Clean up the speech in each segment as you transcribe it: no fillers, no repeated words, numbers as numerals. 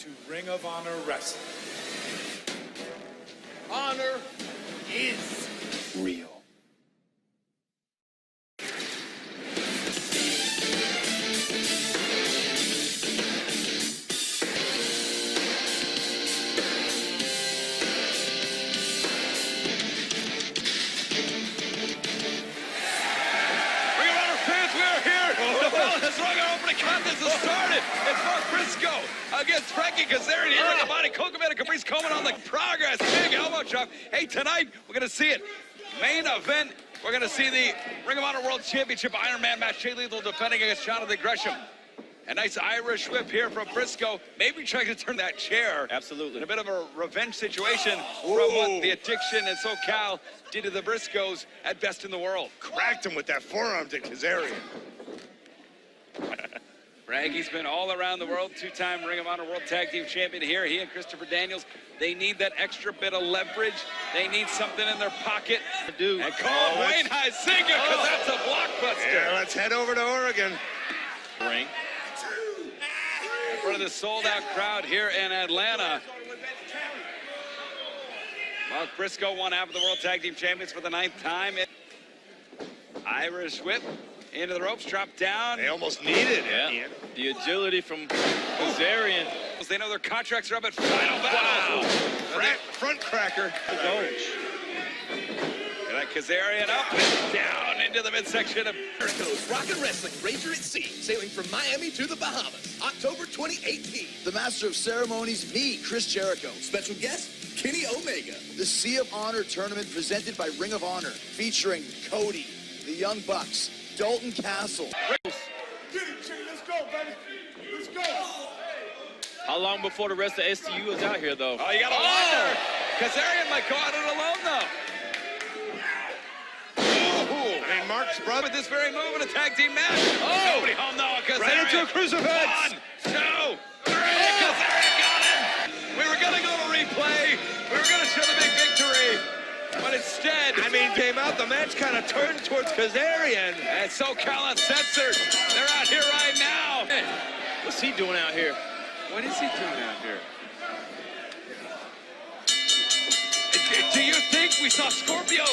to Ring of Honor Wrestling. Honor is real. Contest has started. It's Mark Briscoe against Frankie Kazarian. Here in the body. Kokoman and Caprice Coleman on the progress. Big elbow drop. Hey, tonight we're going to see it. Main event. We're going to see the Ring of Honor World Championship Iron Man match. Jay Lethal defending against Jonathan Gresham. A nice Irish whip here from Briscoe. Maybe trying to turn that chair. Absolutely. In a bit of a revenge situation from what the Addiction and SoCal did to the Briscoes at Best in the World. Cracked him with that forearm to Kazarian. Frankie's been all around the world, two-time Ring of Honor World Tag Team Champion here. He and Christopher Daniels, they need that extra bit of leverage. They need something in their pocket. And call Wayne Huizinga, because that's a blockbuster. Yeah, let's head over to Oregon. Ring. In front of the sold-out crowd here in Atlanta. Mark Briscoe, one half of the World Tag Team Champions for the 9th time. Irish whip. Into the ropes, drop down. They almost need it. Yeah. The agility from Kazarian. They know their contracts are up at final battle. Wow. Front cracker. That Kazarian up and down into the midsection of Rock and Wrestling Ranger at Sea, sailing from Miami to the Bahamas, October 2018. The Master of Ceremonies, me, Chris Jericho. Special guest, Kenny Omega. The Sea of Honor tournament presented by Ring of Honor, featuring Cody, the Young Bucks, Dalton Castle. Let's go, baby. Let's go. How long before the rest of STU is out here, though? Oh, you gotta wonder. Kazarian might go at it alone, though. I mean, Mark's brother. With this very move in a tag team match. Nobody home, though. Kazarian. Right into a crucifix. 1, 2, 3. Kazarian got him. We were gonna go to replay. We were gonna show the big victory. But instead, I mean, came out, the match kind of turned towards Kazarian. And SoCal Uncensored, they're out here right now. What's he doing out here? What is he doing out here? Do you think we saw Scorpio?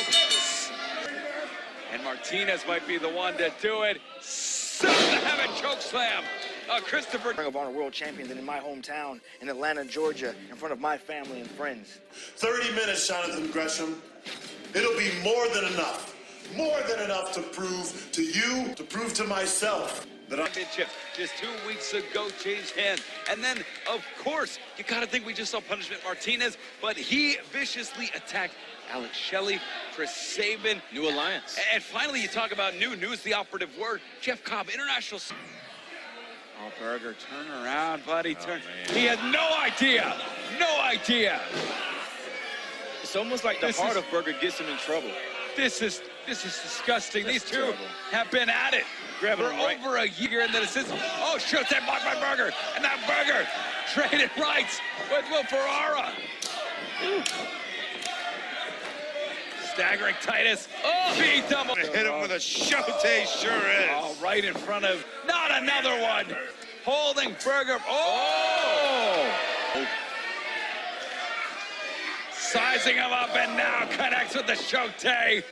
And Martinez might be the one to do it. Son of heaven, choke slam. Christopher. Ring of Honor World Champion in my hometown in Atlanta, Georgia, in front of my family and friends. 30 minutes, Jonathan Gresham. It'll be more than enough. More than enough to prove to you, to prove to myself that I'm... Championship just 2 weeks ago changed hands. And then, of course, you got to think we just saw Punishment Martinez, but he viciously attacked Alex Shelley, Chris Sabin. New alliance. And finally, you talk about news, the operative word. Jeff Cobb, international... Oh, Berger, turn around, buddy. Turn. He had no idea. No idea. It's almost like the heart of Berger gets him in trouble. This is disgusting. These two have been at it for over a year, and then it's this. Oh, shoot, that blocked by Berger. And now Berger traded rights with Will Ferrara. Staggering Titus. Oh, beat double. Hit him with a shote, sure is. Oh, right in front of, not another one. Holding Berger. Oh! Sizing him up and now connects with the shote.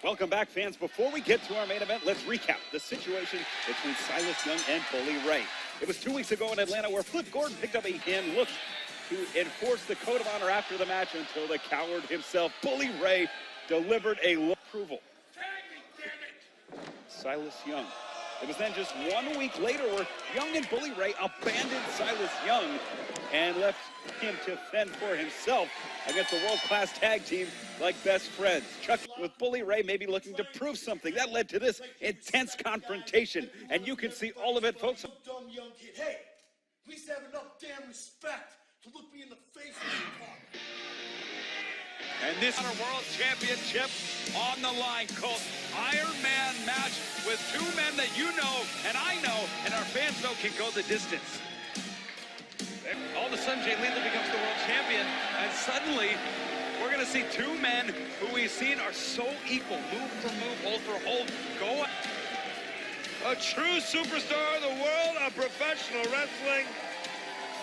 Welcome back, fans. Before we get to our main event, let's recap the situation between Silas Young and Bully Ray. It was 2 weeks ago in Atlanta where Flip Gordon picked up a hand, looked to enforce the code of honor after the match until the coward himself, Bully Ray, delivered a look approval. Silas Young. It was then just 1 week later where Young and Bully Ray abandoned Silas Young and left him to fend for himself against the world-class tag team like Best Friends. Chuck with Bully Ray maybe looking to prove something. That led to this intense confrontation, and you can see all of it, folks. Dumb young kid. Hey, at least have enough damn respect to look me in the face when you talk. And this is our World Championship on the line, Colt. Iron Man match with two men that you know and I know and our fans know can go the distance. All of a sudden, Jay Lethal becomes the world champion, and suddenly we're going to see two men who we've seen are so equal, move for move, hold for hold, go. A true superstar of the world of professional wrestling.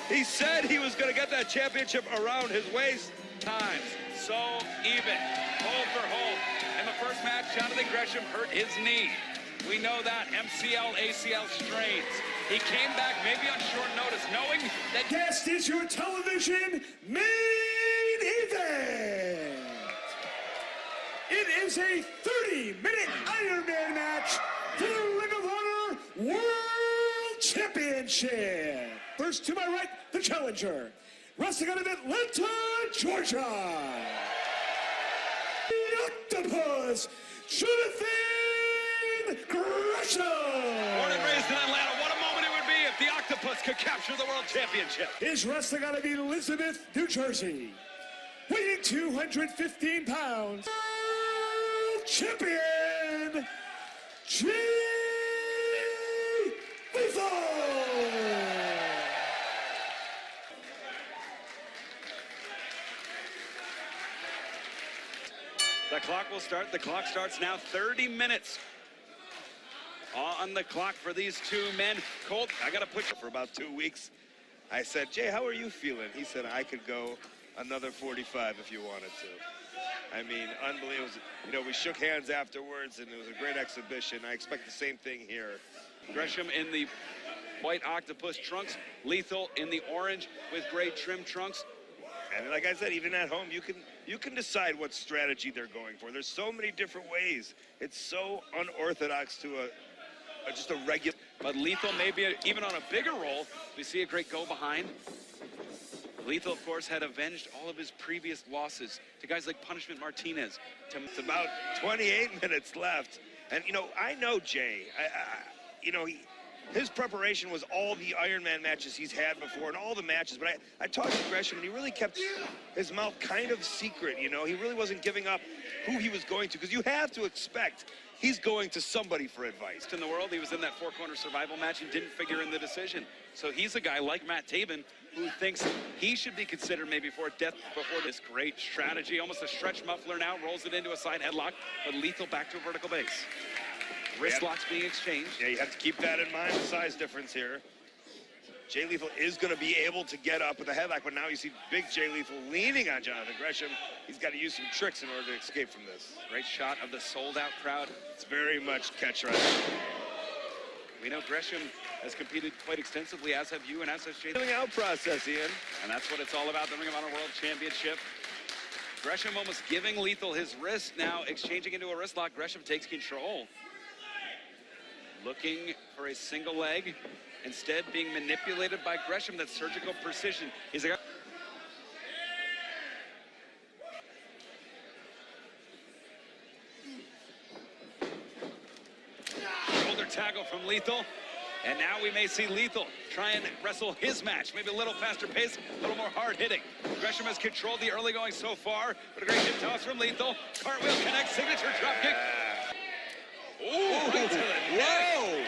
He said he was going to get that championship around his waist. Times. So even. Hole for hole. In the first match, Jonathan Gresham hurt his knee. We know that. MCL, ACL strains. He came back maybe on short notice, knowing that... Guest is your television main event. It is a 30-minute Iron Man match for the Ring of Honor World Championship. First to my right, the challenger, wrestling out of Atlanta, Georgia, the Octopus, Jonathan Gresham. Born and raised in Atlanta, what a moment it would be if the Octopus could capture the World Championship. Is wrestling out of Elizabeth, New Jersey, weighing 215 pounds, World Champion, Jay Lethal. The clock will start. The clock starts now. 30 minutes on the clock for these two men. Colt, I got to put you For about 2 weeks, I said, Jay, how are you feeling? He said, I could go another 45 if you wanted to. I mean, unbelievable. You know, we shook hands afterwards, and it was a great exhibition. I expect the same thing here. Gresham in the white octopus trunks. Lethal in the orange with gray trim trunks. And like I said, even at home, you can decide what strategy they're going for. There's so many different ways. It's so unorthodox to just a regular. But Lethal maybe even on a bigger role. We see a great go behind. Lethal, of course, had avenged all of his previous losses to guys like Punishment Martinez. It's about 28 minutes left. And, you know, I know Jay. You know, his preparation was all the Iron Man matches he's had before and all the matches. But I talked to Gresham, and he really kept his mouth kind of secret, you know. He really wasn't giving up who he was going to, because you have to expect he's going to somebody for advice. In the world, he was in that four-corner survival match and didn't figure in the decision. So he's a guy like Matt Taven who thinks he should be considered maybe for death before this great strategy. Almost a stretch muffler now, rolls it into a side headlock, but Lethal back to a vertical base. Wrist locks being exchanged. Yeah, you have to keep that in mind, the size difference here. Jay Lethal is going to be able to get up with a headlock, but now you see big Jay Lethal leaning on Jonathan Gresham. He's got to use some tricks in order to escape from this. Great shot of the sold-out crowd. It's very much catch right now. We know Gresham has competed quite extensively, as have you and as has Jay. Filling out process, Ian. And that's what it's all about, the Ring of Honor World Championship. Gresham almost giving Lethal his wrist, now exchanging into a wrist lock. Gresham takes control. Looking for a single leg, instead being manipulated by Gresham. That surgical precision. He's a shoulder tackle from Lethal. And now we may see Lethal try and wrestle his match. Maybe a little faster pace, a little more hard hitting. Gresham has controlled the early going so far, but a great hip toss from Lethal. Cartwheel connects, signature drop kick. Ooh, right to the neck. Whoa!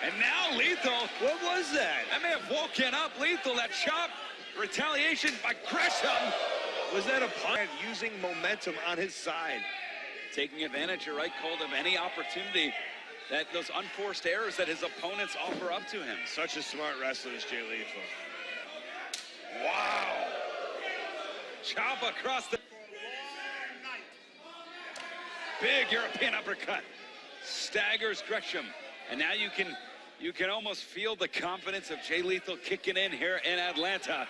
And now Lethal. What was that? That may have woken up Lethal. That chop, retaliation by Gresham. Was that a punch? Using momentum on his side. Taking advantage, you're right, Colt, of any opportunity that those unforced errors that his opponents offer up to him. Such a smart wrestler is Jay Lethal. Wow! Chop across the... Big European uppercut. Staggers Gresham. And now you can almost feel the confidence of Jay Lethal kicking in here in Atlanta.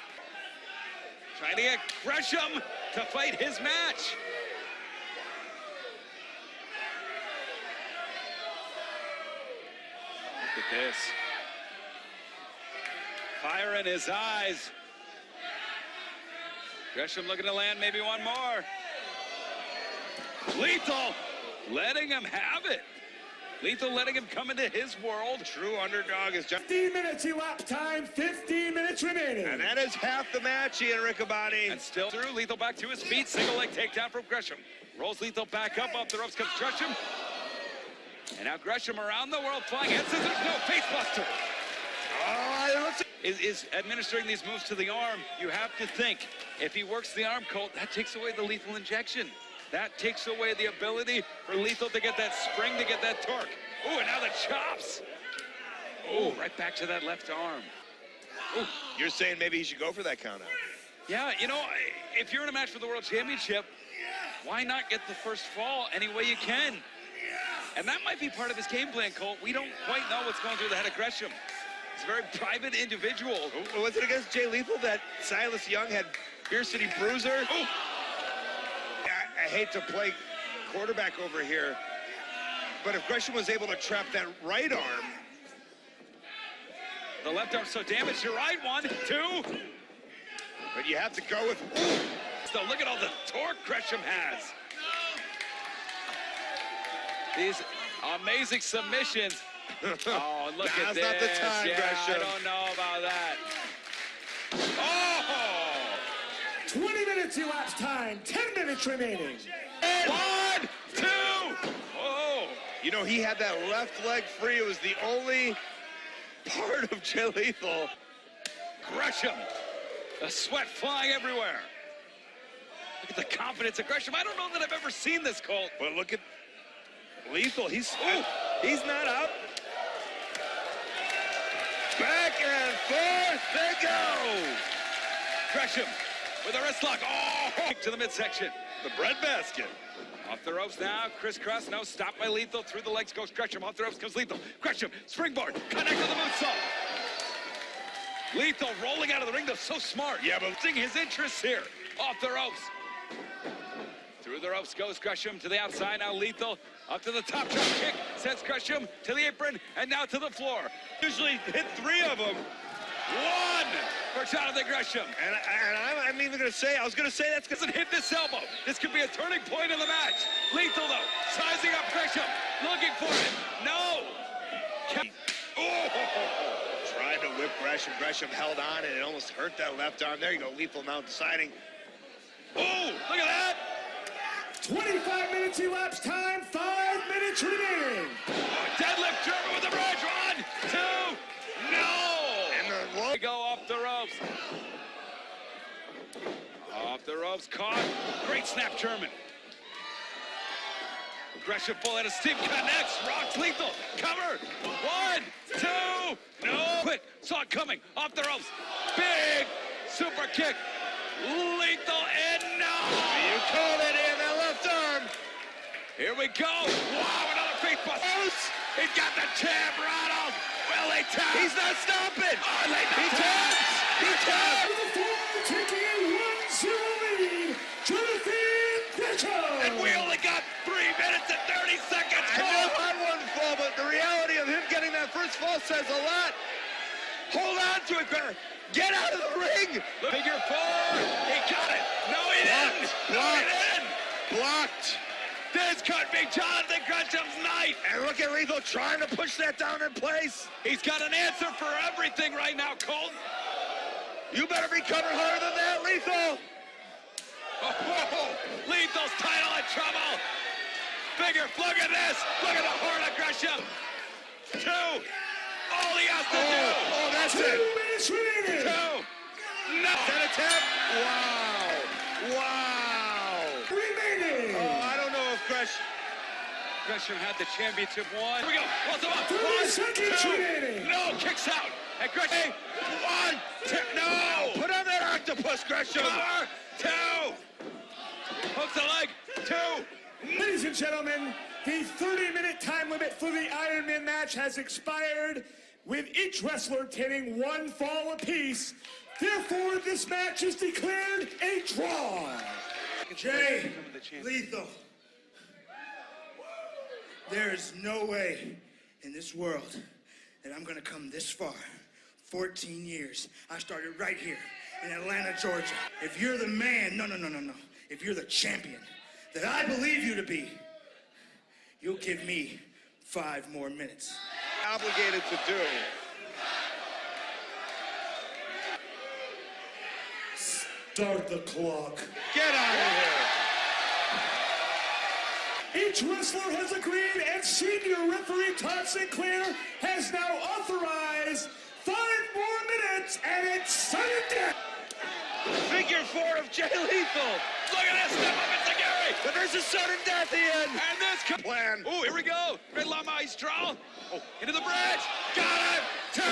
Trying to get Gresham to fight his match. Look at this. Fire in his eyes. Gresham looking to land maybe one more. Lethal letting him have it. Lethal letting him come into his world. True underdog is just 15 minutes elapsed time, 15 minutes remaining. and that is half the match, Ian Riccaboni. And still through, Lethal back to his feet. Single leg takedown from Gresham. Rolls Lethal back up the ropes comes Gresham. And now Gresham around the world flying head scissors, no face buster. Is administering these moves to the arm. You have to think, if he works the arm, Colt, that takes away the lethal injection. That takes away the ability for Lethal to get that spring, to get that torque. Ooh, and now the chops. Oh, right back to that left arm. Ooh, you're saying maybe he should go for that count out? Yeah, you know, if you're in a match for the World Championship, why not get the first fall any way you can? And that might be part of his game plan, Colt. We don't quite know what's going through the head of Gresham. He's a very private individual. Was it against Jay Lethal that Silas Young had Beer City Bruiser? Oh. I hate to play quarterback over here, but if Gresham was able to trap that right arm. The left arm so damaged. You're right. 1, 2. But you have to go with. Ooh. So look at all the torque Gresham has. These amazing submissions. Oh, look at this. Now's not the time, Gresham. I don't know about that. Oh! 20 minutes elapsed time, 10 minutes remaining. 1, 2. Oh! You know, he had that left leg free. It was the only part of Jay Lethal. Gresham. The sweat flying everywhere. Look at the confidence of Gresham. I don't know that I've ever seen this, Colt. But look at Lethal. He's not up. Back and forth they go. Gresham with a wrist lock. Oh, to the midsection. The bread basket. Off the ropes now, crisscross, no, stop by Lethal, through the legs goes Gresham, off the ropes comes Lethal. Gresham, springboard, connect to the moonsault. Lethal rolling out of the ring, though, so smart. Yeah, but seeing his interests here, off the ropes. Through the ropes goes Gresham to the outside, now Lethal up to the top drop kick, sends Gresham to the apron, and now to the floor. Usually hit 3 of them. 1 for Jonathan Gresham. And I'm even going to say, I was going to say that's Doesn't hit this elbow. This could be a turning point in the match. Lethal, though, sizing up Gresham, looking for it. No. Oh! Tried to whip Gresham. Gresham held on, and it almost hurt that left arm. There you go. Lethal now deciding. Oh, look at that. 25 minutes elapsed time, 5 minutes remaining. Deadlift German with the bridge. 1, 2, no. And the low. They go off the ropes. Off the ropes, caught. Great snap, German. Gresham full out of steam, connects, rocks Lethal. Cover. 1, 2, no. Quick, saw it coming. Off the ropes. Big super kick. Lethal and no. You called it in that left arm. Here we go. Wow, another feet bust. He's got the champ rattled. Will he tap? He's not stopping. Oh, He taps. He taps. The floor taking a 1-0 lead, Jonathan Gresham. And we only got 3 minutes and 30 seconds. I know on one fall, but the reality of him getting that first fall says a lot. Hold on to it, Gresham. Get out of the ring. Figure 4. He got it. No, he didn't. No, he didn't. Blocked. This could be Jonathan Gresham's night. And look at Lethal trying to push that down in place. He's got an answer for everything right now, Colt. You better be coming harder than that, Lethal. Oh, Lethal's title in trouble. Figure, look at this. Look at the heart of Gresham. 2. All he has to do. Oh, that's 2 it. minutes remaining. 2. No. Is that a tap? Wow. Wow. Remaining. Oh, I don't know if Gresham had the championship won. Here we go. What's him up? 30 1, seconds 2. remaining. No, kicks out. And Gresham. 1, 2. No. Put on that octopus, Gresham. Cover. 2. Hooks the leg. 2. Ladies and gentlemen, the 30-minute time limit for the Iron Man match has expired, with each wrestler obtaining 1 fall apiece. Therefore, this match is declared a draw. Jay Lethal, there is no way in this world that I'm gonna come this far. 14 years. I started right here in Atlanta, Georgia. If you're the man, no. If you're the champion that I believe you to be, you'll give me 5 more minutes. Obligated to do. Start the clock. Get out of here. Each wrestler has agreed, and senior referee Todd Sinclair has now authorized 5 more minutes, and it's sudden death. Figure 4 of Jay Lethal. Look at this step up into Gary. But there's a sudden death in. And this Plan. Oh, here we go. Red La Maestro. Oh, into the bridge. Got him. 2.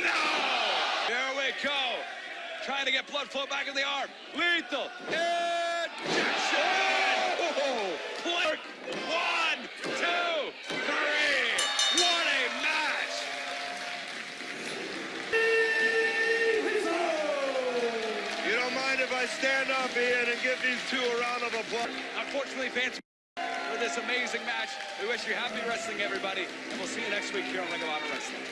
No. Here we go. Trying to get blood flow back in the arm. Lethal. Injection. Oh. Clark. 1, 2, 3. What a match. You don't mind if I stand up, Ian, and give these two a round of applause? Unfortunately, fans, for this amazing match, we wish you happy wrestling, everybody, and we'll see you next week here on Ring of Honor Wrestling.